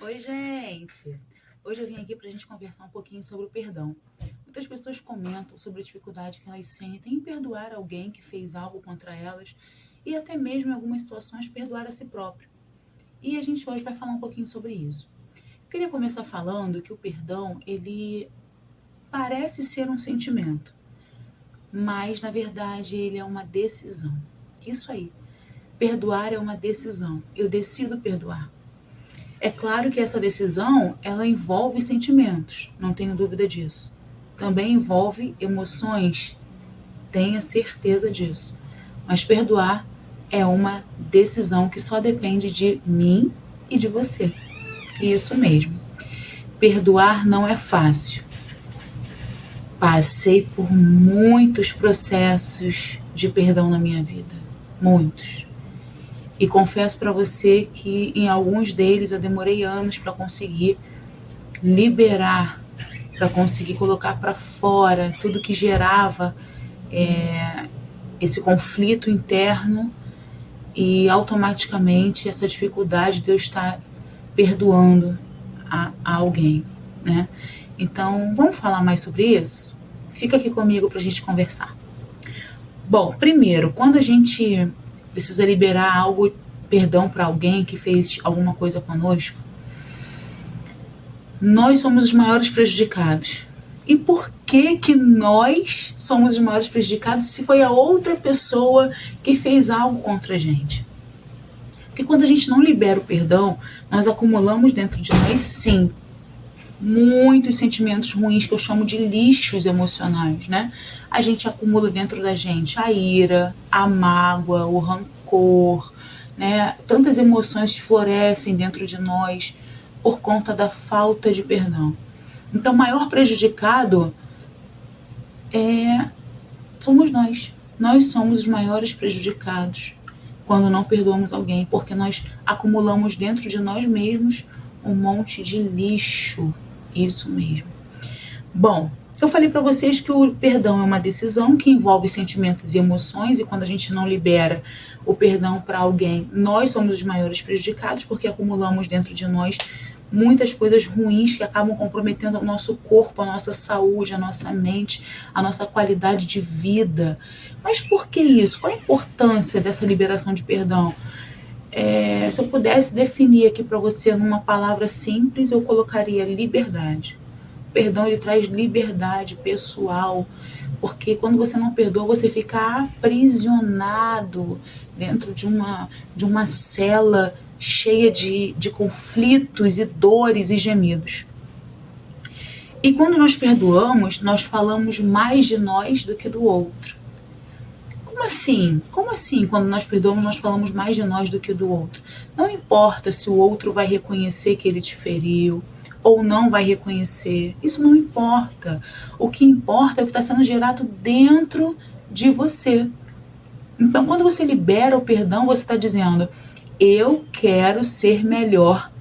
Oi, gente! Hoje eu vim aqui para a gente conversar um pouquinho sobre o perdão. Muitas pessoas comentam sobre a dificuldade que elas sentem em perdoar alguém que fez algo contra elas e até mesmo em algumas situações perdoar a si próprio. E a gente hoje vai falar um pouquinho sobre isso. Eu queria começar falando que o perdão, ele parece ser um sentimento, mas na verdade ele é uma decisão. Isso aí. Perdoar é uma decisão. Eu decido perdoar. É claro que essa decisão, ela envolve sentimentos, não tenho dúvida disso. Também envolve emoções, tenha certeza disso. Mas perdoar é uma decisão que só depende de mim e de você. Isso mesmo. Perdoar não é fácil. Passei por muitos processos de perdão na minha vida. Muitos. E confesso para você que em alguns deles eu demorei anos para conseguir liberar, para conseguir colocar para fora tudo que gerava esse conflito interno e automaticamente essa dificuldade de eu estar perdoando a alguém, né? Então, vamos falar mais sobre isso? Fica aqui comigo para a gente conversar. Bom, primeiro, quando a gente precisa liberar algo, perdão para alguém que fez alguma coisa conosco, nós somos os maiores prejudicados. E por que nós somos os maiores prejudicados se foi a outra pessoa que fez algo contra a gente? Porque quando a gente não libera o perdão, nós acumulamos dentro de nós, sim, muitos sentimentos ruins que eu chamo de lixos emocionais, né? A gente acumula dentro da gente a ira, a mágoa, o rancor, né? Tantas emoções florescem dentro de nós por conta da falta de perdão. Então, o maior prejudicado somos nós. Nós somos os maiores prejudicados quando não perdoamos alguém, porque nós acumulamos dentro de nós mesmos um monte de lixo. Isso mesmo. Bom, eu falei para vocês que o perdão é uma decisão que envolve sentimentos e emoções, e quando a gente não libera o perdão para alguém, nós somos os maiores prejudicados, porque acumulamos dentro de nós muitas coisas ruins que acabam comprometendo o nosso corpo, a nossa saúde, a nossa mente, a nossa qualidade de vida. Mas por que isso? Qual a importância dessa liberação de perdão? Se eu pudesse definir aqui para você numa palavra simples, eu colocaria liberdade. O perdão, ele traz liberdade pessoal, porque quando você não perdoa, você fica aprisionado dentro de uma cela cheia de conflitos e dores e gemidos. E quando nós perdoamos, nós falamos mais de nós do que do outro. Como assim? Como assim, quando nós perdoamos, nós falamos mais de nós do que do outro? Não importa se o outro vai reconhecer que ele te feriu ou não vai reconhecer. Isso não importa. O que importa é o que está sendo gerado dentro de você. Então, quando você libera o perdão, você está dizendo: eu quero ser melhor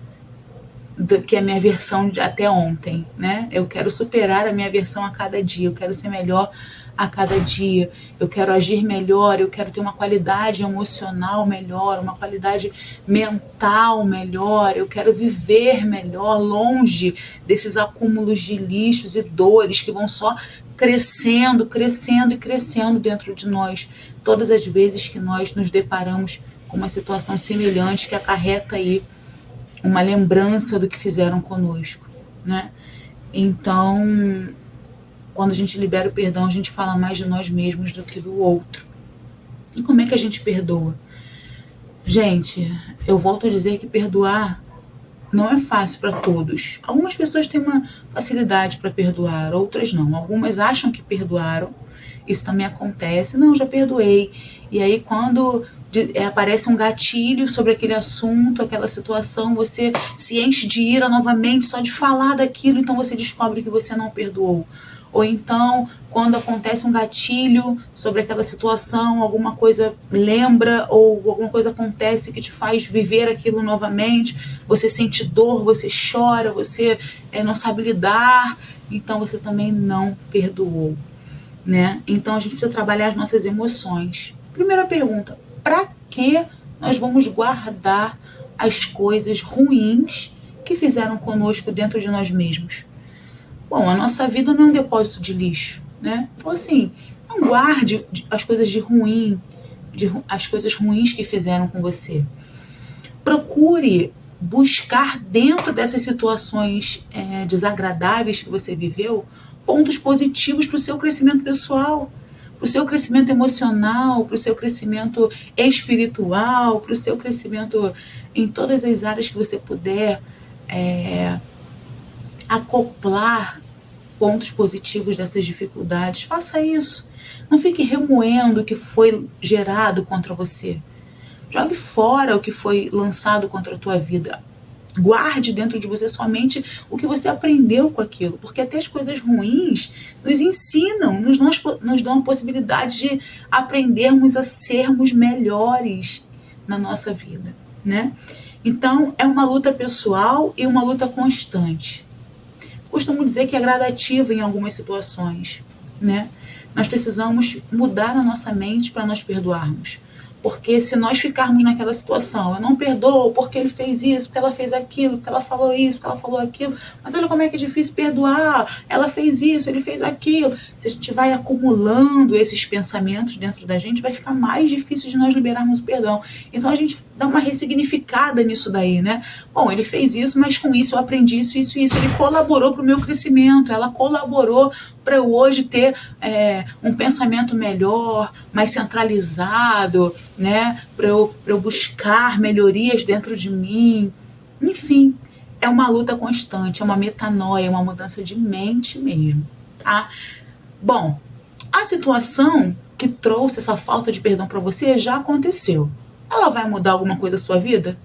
do que a minha versão de até ontem, né? Eu quero superar a minha versão a cada dia, eu quero ser melhor a cada dia, eu quero agir melhor, eu quero ter uma qualidade emocional melhor, uma qualidade mental melhor, eu quero viver melhor, longe desses acúmulos de lixos e dores que vão só crescendo, crescendo e crescendo dentro de nós, todas as vezes que nós nos deparamos com uma situação semelhante que acarreta aí uma lembrança do que fizeram conosco, né? Então, quando a gente libera o perdão, a gente fala mais de nós mesmos do que do outro. E como é que a gente perdoa? Gente, eu volto a dizer que perdoar não é fácil para todos. Algumas pessoas têm uma facilidade para perdoar, outras não. Algumas acham que perdoaram, isso também acontece. Não, já perdoei. E aí, quando aparece um gatilho sobre aquele assunto, aquela situação, você se enche de ira novamente só de falar daquilo, então você descobre que você não perdoou. Ou então, quando acontece um gatilho sobre aquela situação, alguma coisa lembra ou alguma coisa acontece que te faz viver aquilo novamente, você sente dor, você chora, você não sabe lidar, então você também não perdoou, né? Então a gente precisa trabalhar as nossas emoções. Primeira pergunta: para que nós vamos guardar as coisas ruins que fizeram conosco dentro de nós mesmos? Bom, a nossa vida não é um depósito de lixo, né? Então, assim, não guarde as coisas as coisas ruins que fizeram com você. Procure buscar dentro dessas situações desagradáveis que você viveu pontos positivos para o seu crescimento pessoal, para o seu crescimento emocional, para o seu crescimento espiritual, para o seu crescimento em todas as áreas que você puder acoplar pontos positivos dessas dificuldades. Faça isso. Não fique remoendo o que foi gerado contra você. Jogue fora o que foi lançado contra a tua vida. Guarde dentro de você somente o que você aprendeu com aquilo, porque até as coisas ruins nos ensinam, nos dão a possibilidade de aprendermos a sermos melhores na nossa vida, né? Então, é uma luta pessoal e uma luta constante. Costumo dizer que é gradativa em algumas situações, né? Nós precisamos mudar a nossa mente para nós perdoarmos. Porque se nós ficarmos naquela situação, eu não perdoo porque ele fez isso, porque ela fez aquilo, porque ela falou isso, porque ela falou aquilo, mas olha como é que é difícil perdoar, ela fez isso, ele fez aquilo. Se a gente vai acumulando esses pensamentos dentro da gente, vai ficar mais difícil de nós liberarmos o perdão. Então a gente dá uma ressignificada nisso daí, né? Bom, ele fez isso, mas com isso eu aprendi isso, isso e isso. Ele colaborou para o meu crescimento, ela colaborou para eu hoje ter um pensamento melhor, mais centralizado, né? Para eu buscar melhorias dentro de mim. Enfim, é uma luta constante, é uma metanoia, é uma mudança de mente mesmo, tá? Bom, a situação que trouxe essa falta de perdão para você já aconteceu. Ela vai mudar alguma coisa na sua vida?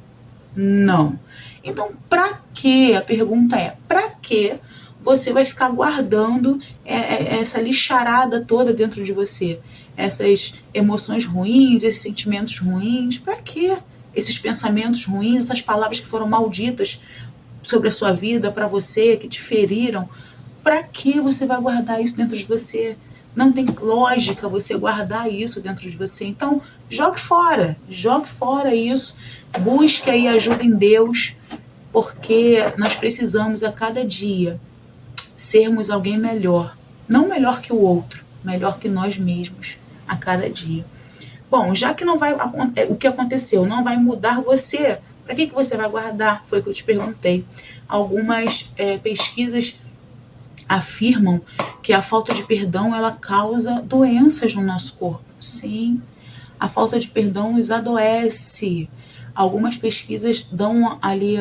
Não. Então, para quê? A pergunta é, para quê você vai ficar guardando essa lixarada toda dentro de você? Essas emoções ruins, esses sentimentos ruins, para quê? Esses pensamentos ruins, essas palavras que foram malditas sobre a sua vida, para você, que te feriram, para que você vai guardar isso dentro de você? Não tem lógica você guardar isso dentro de você. Então, jogue fora isso, busque aí ajuda em Deus, porque nós precisamos a cada dia sermos alguém melhor, não melhor que o outro, melhor que nós mesmos a cada dia. Bom, já que não vai, o que aconteceu não vai mudar você, para que você vai guardar? Foi o que eu te perguntei. Algumas pesquisas afirmam que a falta de perdão ela causa doenças no nosso corpo. Sim, a falta de perdão nos adoece. Algumas pesquisas dão ali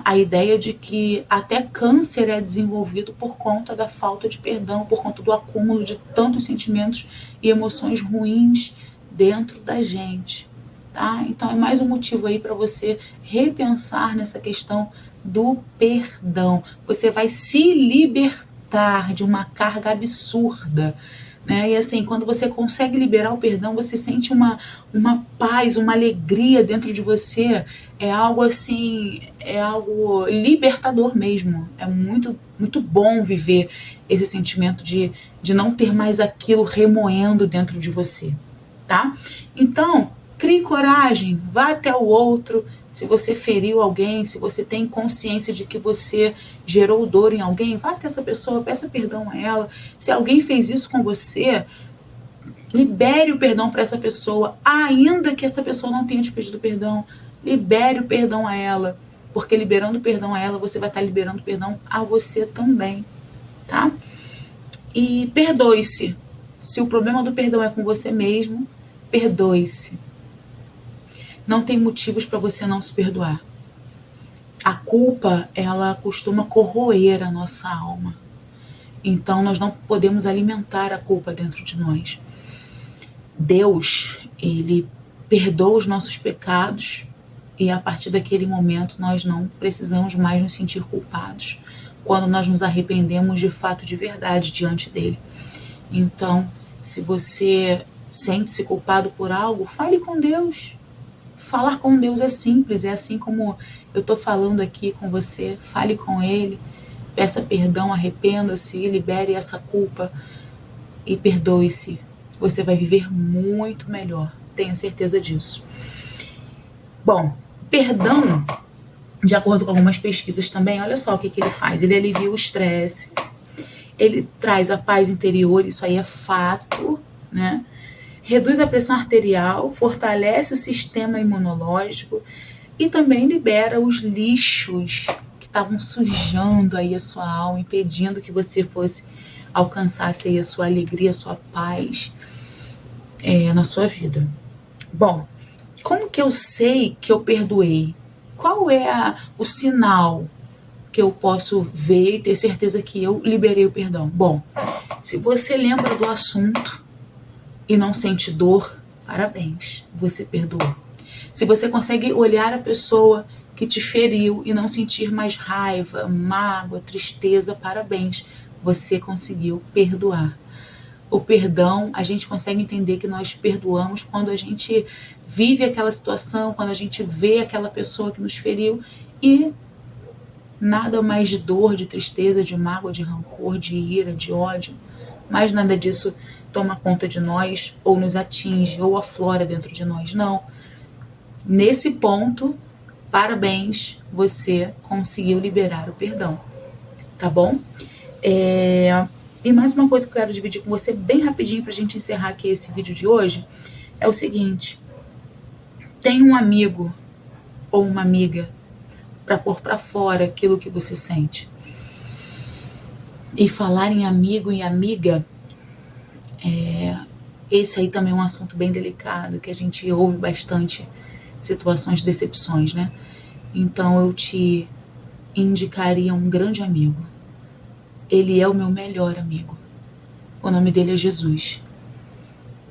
a ideia de que até câncer é desenvolvido por conta da falta de perdão, por conta do acúmulo de tantos sentimentos e emoções ruins dentro da gente, tá? Então é mais um motivo aí para você repensar nessa questão do perdão. Você vai se libertar de uma carga absurda, né? E assim, quando você consegue liberar o perdão, você sente uma paz, uma alegria dentro de você. É algo assim, é algo libertador mesmo. É muito, muito bom viver esse sentimento de não ter mais aquilo remoendo dentro de você, tá? Então, crie coragem, vá até o outro. Se você feriu alguém, se você tem consciência de que você gerou dor em alguém, vá até essa pessoa, peça perdão a ela. Se alguém fez isso com você, libere o perdão para essa pessoa, ainda que essa pessoa não tenha te pedido perdão. Libere o perdão a ela, porque liberando o perdão a ela, você vai estar liberando o perdão a você também, tá? E perdoe-se. Se o problema do perdão é com você mesmo, perdoe-se. Não tem motivos para você não se perdoar. A culpa, ela costuma corroer a nossa alma. Então, nós não podemos alimentar a culpa dentro de nós. Deus, Ele perdoa os nossos pecados e a partir daquele momento nós não precisamos mais nos sentir culpados quando nós nos arrependemos de fato, de verdade, diante dele. Então, se você sente-se culpado por algo, fale com Deus. Falar com Deus é simples, é assim como eu estou falando aqui com você. Fale com Ele, peça perdão, arrependa-se, libere essa culpa e perdoe-se. Você vai viver muito melhor, tenho certeza disso. Bom, perdão de acordo com algumas pesquisas também, olha só o que ele faz. Ele alivia o estresse, ele traz a paz interior, isso aí é fato, né? Reduz a pressão arterial, fortalece o sistema imunológico e também libera os lixos que estavam sujando aí a sua alma, impedindo que você alcançasse aí a sua alegria, a sua paz na sua vida. Bom, como que eu sei que eu perdoei? Qual é o sinal que eu posso ver e ter certeza que eu liberei o perdão? Bom, se você lembra do assunto e não sente dor, parabéns, você perdoou. Se você consegue olhar a pessoa que te feriu e não sentir mais raiva, mágoa, tristeza, parabéns, você conseguiu perdoar. O perdão, a gente consegue entender que nós perdoamos quando a gente vive aquela situação, quando a gente vê aquela pessoa que nos feriu e nada mais de dor, de tristeza, de mágoa, de rancor, de ira, de ódio, mais nada disso toma conta de nós, ou nos atinge, ou aflora dentro de nós. Não. Nesse ponto, parabéns, você conseguiu liberar o perdão. Tá bom? E mais uma coisa que eu quero dividir com você bem rapidinho pra gente encerrar aqui esse vídeo de hoje, é o seguinte: tem um amigo ou uma amiga para pôr para fora aquilo que você sente. E falar em amigo e amiga, esse aí também é um assunto bem delicado, que a gente ouve bastante situações de decepções, né? Então eu te indicaria um grande amigo. Ele é o meu melhor amigo. O nome dele é Jesus.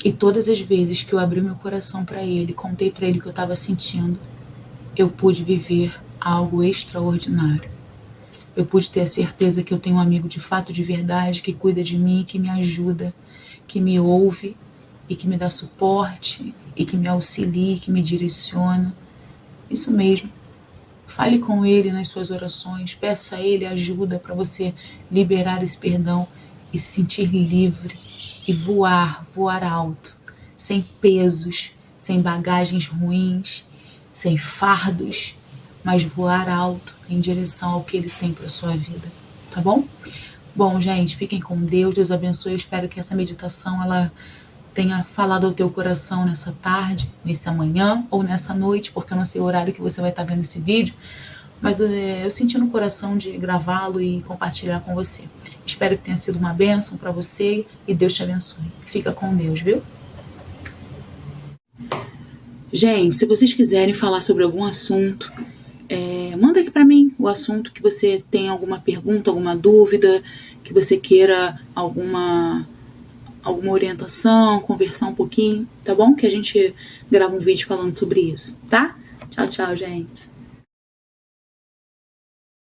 E todas as vezes que eu abri meu coração para ele, contei para ele o que eu estava sentindo, eu pude viver algo extraordinário. Eu pude ter a certeza que eu tenho um amigo de fato, de verdade, que cuida de mim, que me ajuda, que me ouve e que me dá suporte e que me auxilia, que me direciona. Isso mesmo. Fale com ele nas suas orações, peça a ele ajuda para você liberar esse perdão e se sentir livre e voar alto, sem pesos, sem bagagens ruins, sem fardos, mas voar alto em direção ao que ele tem para sua vida, tá bom? Bom, gente, fiquem com Deus, Deus abençoe. Eu espero que essa meditação ela tenha falado ao teu coração nessa tarde, nessa manhã ou nessa noite, porque eu não sei o horário que você vai estar vendo esse vídeo, mas eu senti no coração de gravá-lo e compartilhar com você. Espero que tenha sido uma bênção para você e Deus te abençoe. Fica com Deus, viu? Gente, se vocês quiserem falar sobre algum assunto, manda aqui para mim o assunto que você tem alguma pergunta, alguma dúvida, que você queira alguma orientação, conversar um pouquinho, tá bom? Que a gente grava um vídeo falando sobre isso, tá? Tchau, tchau, gente.